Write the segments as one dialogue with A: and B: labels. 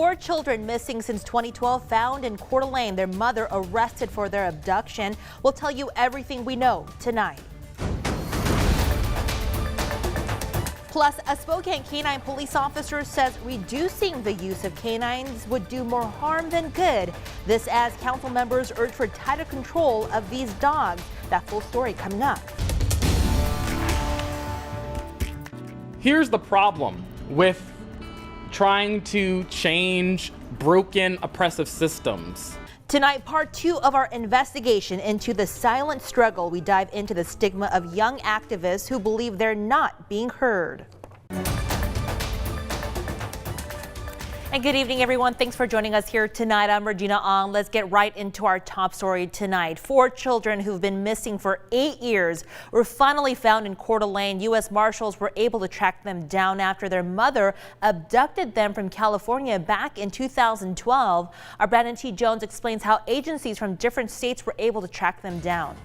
A: 4 children missing since 2012 found in Coeur d'Alene. Their mother arrested for their abduction. We'll tell you everything we know tonight. Plus, a Spokane canine police officer says reducing the use of canines would do more harm than good. This as council members urge for tighter control of these dogs. That full story coming up.
B: Here's the problem with trying to change broken, oppressive systems.
A: Tonight, part 2 of our investigation into the silent struggle. We dive into the stigma of young activists who believe they're not being heard. And good evening, everyone. Thanks for joining us here tonight. I'm Regina Ong. Let's get right into our top story tonight. 4 children who've been missing for 8 years were finally found in Coeur d'Alene. U.S. Marshals were able to track them down after their mother abducted them from California back in 2012. Our Brandon T. Jones explains how agencies from different states were able to track them down.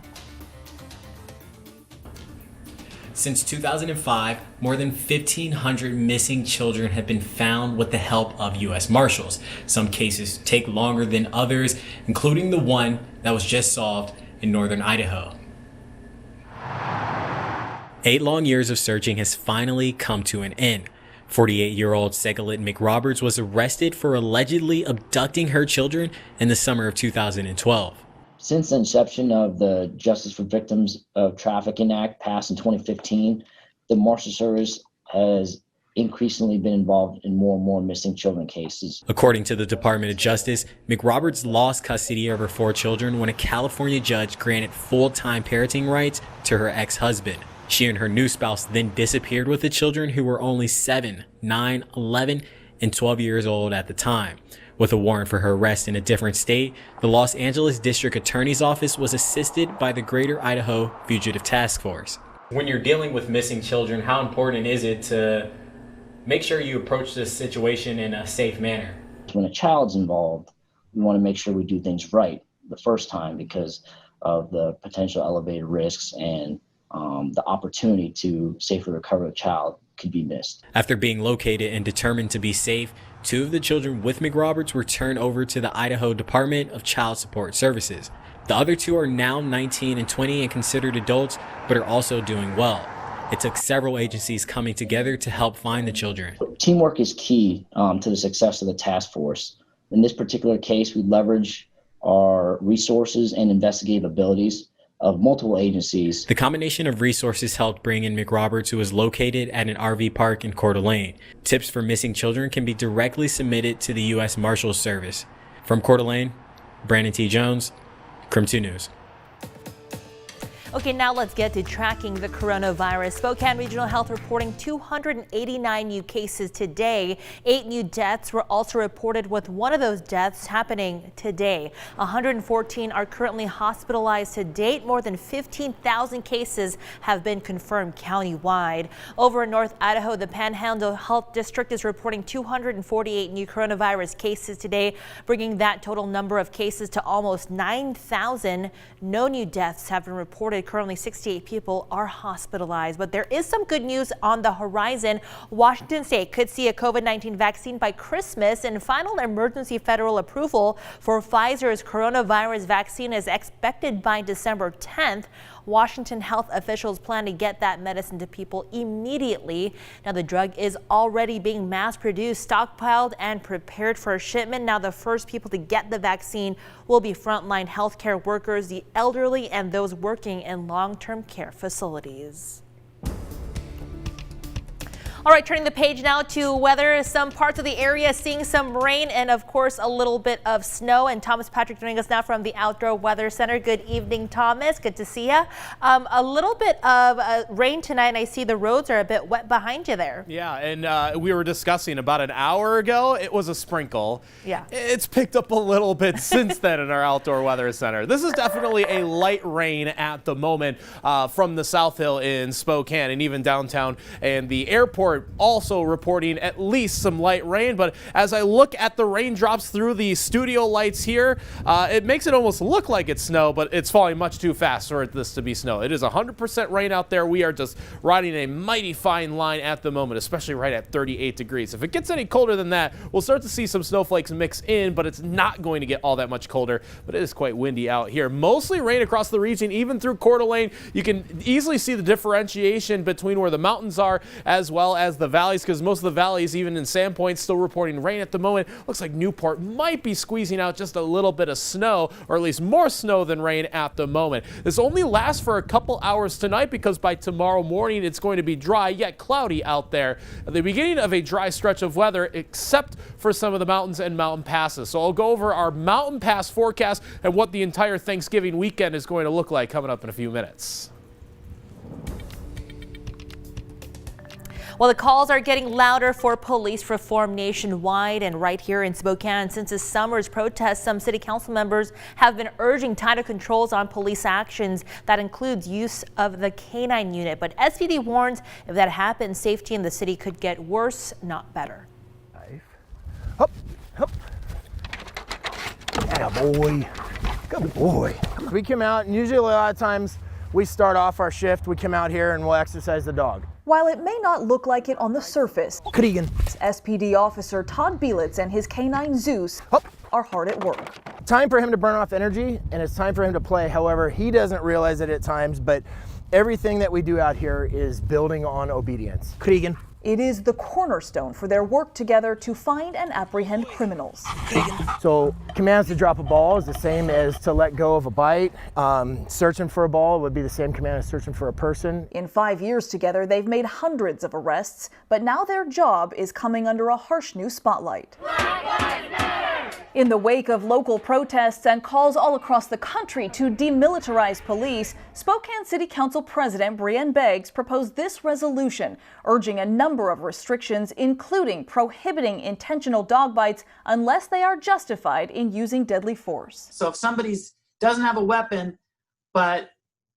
C: Since 2005, more than 1,500 missing children have been found with the help of U.S. Marshals. Some cases take longer than others, including the one that was just solved in northern Idaho. 8 long years of searching has finally come to an end. 48-year-old Segalit McRoberts was arrested for allegedly abducting her children in the summer of 2012.
D: Since the inception of the Justice for Victims of Trafficking Act passed in 2015, the Marshal Service has increasingly been involved in more and more missing children cases.
C: According to the Department of Justice, McRoberts lost custody of her 4 children when a California judge granted full-time parenting rights to her ex-husband. She and her new spouse then disappeared with the children, who were only 7, 9, 11, and 12 years old at the time. With a warrant for her arrest in a different state, the Los Angeles District Attorney's Office was assisted by the Greater Idaho Fugitive Task Force. When you're dealing with missing children, how important is it to make sure you approach this situation in a safe manner?
D: When a child's involved, we want to make sure we do things right the first time because of the potential elevated risks and the opportunity to safely recover the child could be missed.
C: After being located and determined to be safe, 2 of the children with McRoberts were turned over to the Idaho Department of Child Support Services. The other 2 are now 19 and 20 and considered adults, but are also doing well. It took several agencies coming together to help find the children.
D: Teamwork is key to the success of the task force. In this particular case, we leverage our resources and investigative abilities of multiple agencies.
C: The combination of resources helped bring in McRoberts, who is located at an RV park in Coeur d'Alene. Tips for missing children can be directly submitted to the U.S. Marshals Service. From Coeur d'Alene, Brandon T. Jones, KREM 2 News.
A: Okay, now let's get to tracking the coronavirus. Spokane Regional Health reporting 289 new cases today. 8 new deaths were also reported, with one of those deaths happening today. 114 are currently hospitalized to date. More than 15,000 cases have been confirmed countywide. Over in North Idaho, the Panhandle Health District is reporting 248 new coronavirus cases today, bringing that total number of cases to almost 9,000. No new deaths have been reported. Currently, 68 people are hospitalized, but there is some good news on the horizon. Washington State could see a COVID-19 vaccine by Christmas, and final emergency federal approval for Pfizer's coronavirus vaccine is expected by December 10th. Washington health officials plan to get that medicine to people immediately. Now, the drug is already being mass produced, stockpiled, and prepared for shipment. Now, the first people to get the vaccine will be frontline healthcare workers, the elderly, and those working in long-term care facilities. All right, turning the page now to weather. Some parts of the area seeing some rain and, of course, a little bit of snow. And Thomas Patrick joining us now from the Outdoor Weather Center. Good evening, Thomas. Good to see you. A little bit of rain tonight, and I see the roads are a bit wet behind you there.
E: Yeah, and we were discussing about an hour ago, it was a sprinkle.
A: Yeah.
E: It's picked up a little bit since then in our Outdoor Weather Center. This is definitely a light rain at the moment from the South Hill in Spokane and even downtown and the airport we're also reporting at least some light rain. But as I look at the raindrops through the studio lights here, it makes it almost look like it's snow, but it's falling much too fast for this to be snow. It is 100% rain out there. We are just riding a mighty fine line at the moment, especially right at 38 degrees. If it gets any colder than that, we'll start to see some snowflakes mix in, but it's not going to get all that much colder. But it is quite windy out here. Mostly rain across the region, even through Coeur d'Alene. You can easily see the differentiation between where the mountains are as well as the valleys, because most of the valleys, even in Sandpoint, still reporting rain at the moment. Looks like Newport might be squeezing out just a little bit of snow, or at least more snow than rain at the moment. This only lasts for a couple hours tonight, because by tomorrow morning it's going to be dry yet cloudy out there at the beginning of a dry stretch of weather, except for some of the mountains and mountain passes. So I'll go over our mountain pass forecast and what the entire Thanksgiving weekend is going to look like coming up in a few minutes.
A: Well, the calls are getting louder for police reform nationwide, and right here in Spokane. Since this summer's protests, some city council members have been urging tighter controls on police actions. That includes use of the K-9 unit. But SPD warns if that happens, safety in the city could get worse, not better.
F: Hup, hup. Atta boy. Good boy. We come out, and usually a lot of times we start off our shift, we come out here and we'll exercise the dog.
G: While it may not look like it on the surface,
F: Cregan.
G: SPD officer Todd Bielitz and his K-9 Zeus are hard at work.
F: Time for him to burn off energy, and it's time for him to play. However, he doesn't realize it at times, but everything that we do out here is building on obedience. Cregan.
G: It is the cornerstone for their work together to find and apprehend criminals.
F: So commands to drop a ball is the same as to let go of a bite. Searching for a ball would be the same command as searching for a person.
G: In 5 years together, they've made hundreds of arrests, but now their job is coming under a harsh new spotlight. In the wake of local protests and calls all across the country to demilitarize police, Spokane City Council President Brienne Beggs proposed this resolution, urging a number of restrictions, including prohibiting intentional dog bites unless they are justified in using deadly force.
H: So if somebody doesn't have a weapon, but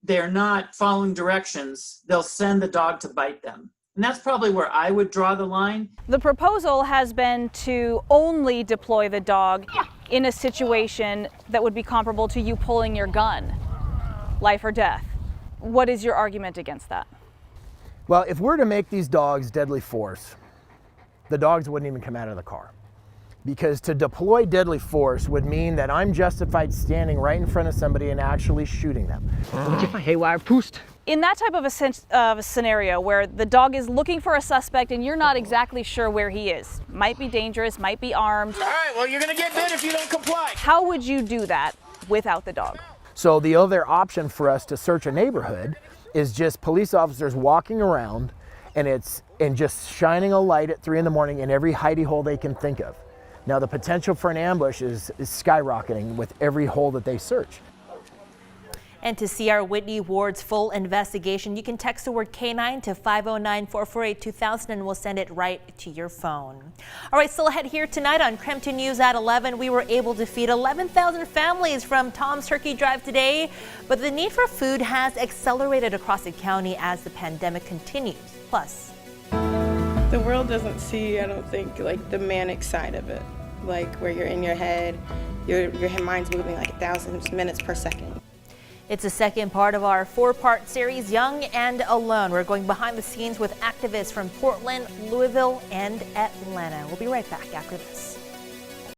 H: they're not following directions, they'll send the dog to bite them. And that's probably where I would draw the line.
I: The proposal has been to only deploy the dog in a situation that would be comparable to you pulling your gun, life or death. What is your argument against that?
F: Well, if we're to make these dogs deadly force, the dogs wouldn't even come out of the car. Because to deploy deadly force would mean that I'm justified standing right in front of somebody and actually shooting them.
I: In that type of a scenario where the dog is looking for a suspect and you're not exactly sure where he is, might be dangerous, might be armed.
F: All right, well, you're gonna get bit if you don't comply.
I: How would you do that without the dog?
F: So the other option for us to search a neighborhood is just police officers walking around and just shining a light at 3 in the morning in every hidey hole they can think of. Now the potential for an ambush is skyrocketing with every hole that they search.
A: And to see our Whitney Ward's full investigation, you can text the word K9 to 509-448-2000 and we'll send it right to your phone. All right, still ahead here tonight on KREM 2 News at 11, we were able to feed 11,000 families from Tom's Turkey Drive today, but the need for food has accelerated across the county as the pandemic continues. Plus,
J: the world doesn't see, I don't think, like the manic side of it, like where you're in your head, your mind's moving like 1,000 minutes per second.
A: it's the second part of our 4-part series, Young and Alone. We're going behind the scenes with activists from Portland, Louisville, and Atlanta. We'll be right back after this.